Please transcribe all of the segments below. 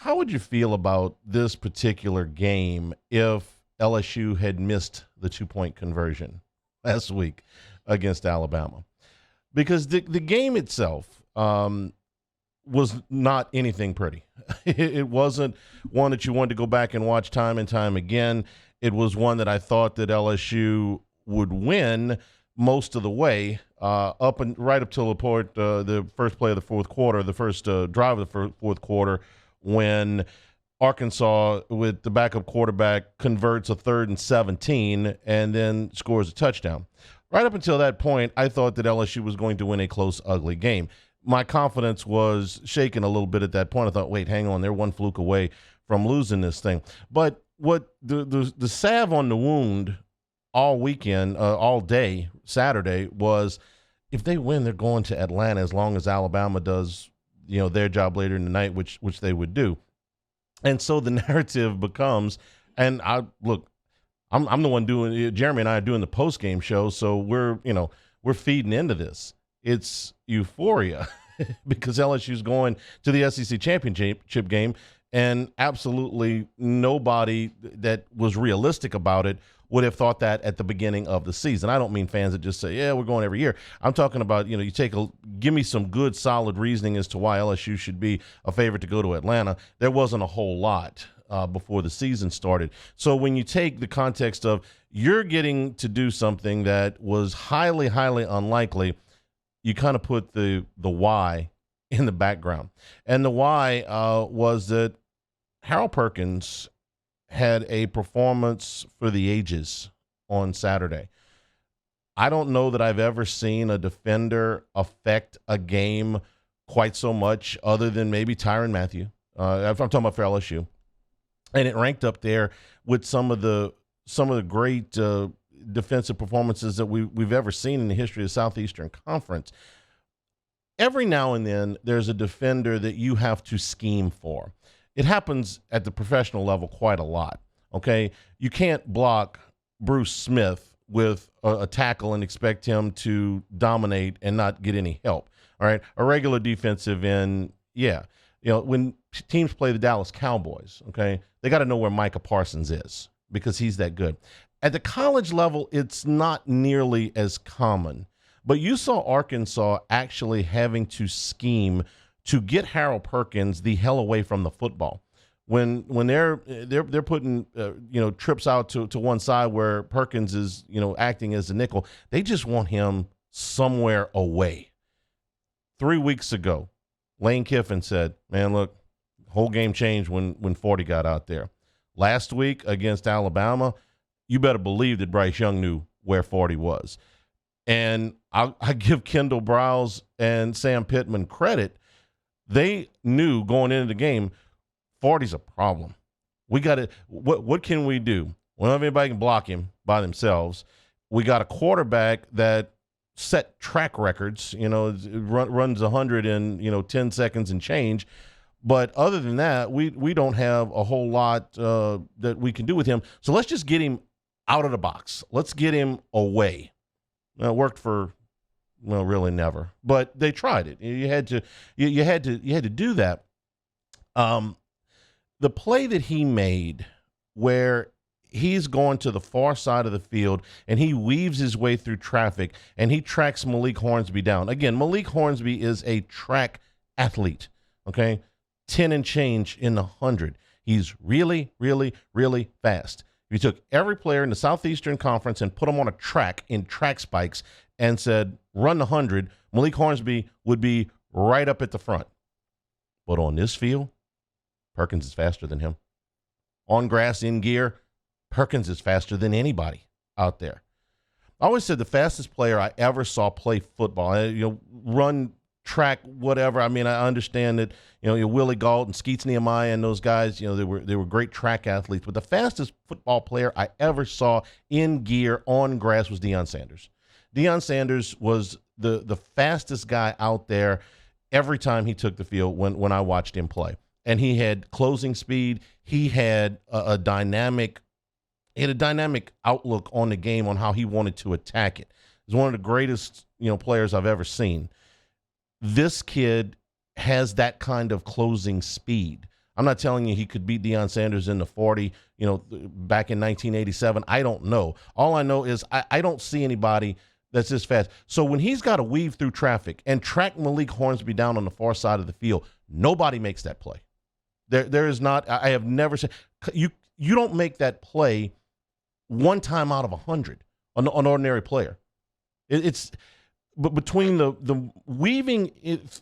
how would you feel about this particular game if LSU had missed the 2-point conversion last week against Alabama? Because the game itself was not anything pretty. It wasn't one that you wanted to go back and watch time and time again. It was one that I thought that LSU would win most of the way, right up till the first play of the fourth quarter, the first drive of the fourth quarter, when Arkansas, with the backup quarterback, converts a 3rd and 17 and then scores a touchdown. Right up until that point, I thought that LSU was going to win a close, ugly game. My confidence was shaken a little bit at that point. I thought, wait, hang on, they're one fluke away from losing this thing. But what the salve on the wound all weekend, all day, Saturday, was if they win, they're going to Atlanta as long as Alabama does, their job later in the night, which they would do. And so the narrative becomes, and I'm the one doing, Jeremy and I are doing the post-game show, so we're feeding into this. It's euphoria because LSU's going to the SEC championship game, and absolutely nobody that was realistic about it would have thought that at the beginning of the season. I don't mean fans that just say, yeah, we're going every year. I'm talking about, give me some good, solid reasoning as to why LSU should be a favorite to go to Atlanta. There wasn't a whole lot before the season started. So when you take the context of you're getting to do something that was highly, highly unlikely, you kind of put the why in the background. And the why was that Harold Perkins had a performance for the ages on Saturday. I don't know that I've ever seen a defender affect a game quite so much other than maybe Tyrann Mathieu. I'm talking about for LSU. And it ranked up there with some of the great defensive performances that we've ever seen in the history of the Southeastern Conference. Every now and then, there's a defender that you have to scheme for. It happens at the professional level quite a lot, okay? You can't block Bruce Smith with a tackle and expect him to dominate and not get any help, all right? A regular defensive end, yeah. When teams play the Dallas Cowboys, okay, they got to know where Micah Parsons is because he's that good. At the college level, it's not nearly as common. But you saw Arkansas actually having to scheme to get Harold Perkins the hell away from the football. When they're putting trips out to one side where Perkins is acting as a nickel, they just want him somewhere away. 3 weeks ago, Lane Kiffin said, "Man, look, whole game changed when 40 got out there." Last week against Alabama, you better believe that Bryce Young knew where 40 was. And I give Kendall Browse and Sam Pittman credit. They knew going into the game, 40's a problem. We got to what can we do? We don't have anybody can block him by themselves. We got a quarterback that set track records, runs 100 in 10 seconds and change. But other than that, we don't have a whole lot that we can do with him. So let's just get him out of the box. Let's get him away. It worked for, really never. But they tried it. You had to do that. The play that he made, where he's going to the far side of the field and he weaves his way through traffic and he tracks Malik Hornsby down. Again, Malik Hornsby is a track athlete. Okay, 10 and change in the 100. He's really, really, really fast. If you took every player in the Southeastern Conference and put them on a track in track spikes and said, run the 100, Malik Hornsby would be right up at the front. But on this field, Perkins is faster than him. On grass, in gear, Perkins is faster than anybody out there. I always said the fastest player I ever saw play football, run track, whatever. I mean, I understand that, Willie Gault and Skeets Nehemiah and those guys, they were great track athletes. But the fastest football player I ever saw in gear on grass was Deion Sanders. Deion Sanders was the fastest guy out there every time he took the field when I watched him play. And he had closing speed. He had a dynamic outlook on the game on how he wanted to attack it. He's one of the greatest, players I've ever seen. This kid has that kind of closing speed. I'm not telling you he could beat Deion Sanders in the 40, back in 1987. I don't know. All I know is I don't see anybody that's this fast. So when he's got to weave through traffic and track Malik Hornsby down on the far side of the field, nobody makes that play. There is not. I have never seen you. You don't make that play one time out of 100 on an ordinary player. But between the weaving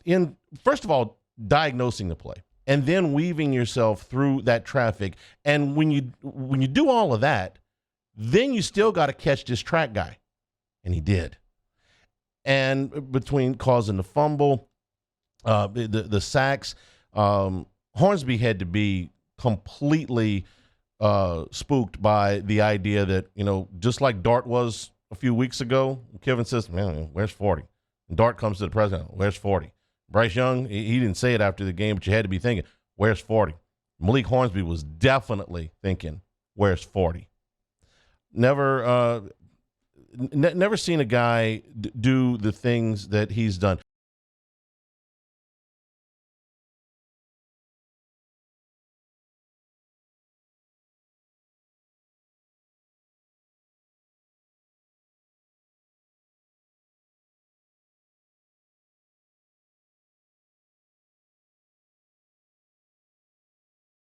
in, first of all, diagnosing the play, and then weaving yourself through that traffic, and when you do all of that, then you still got to catch this track guy, and he did. And between causing the fumble, the sacks, Hornsby had to be completely spooked by the idea that, just like Dart was a few weeks ago, Kevin says, man, where's 40? And Dart comes to the president, where's 40? Bryce Young, he didn't say it after the game, but you had to be thinking, where's 40? Malik Hornsby was definitely thinking, where's 40? Never seen a guy do the things that he's done.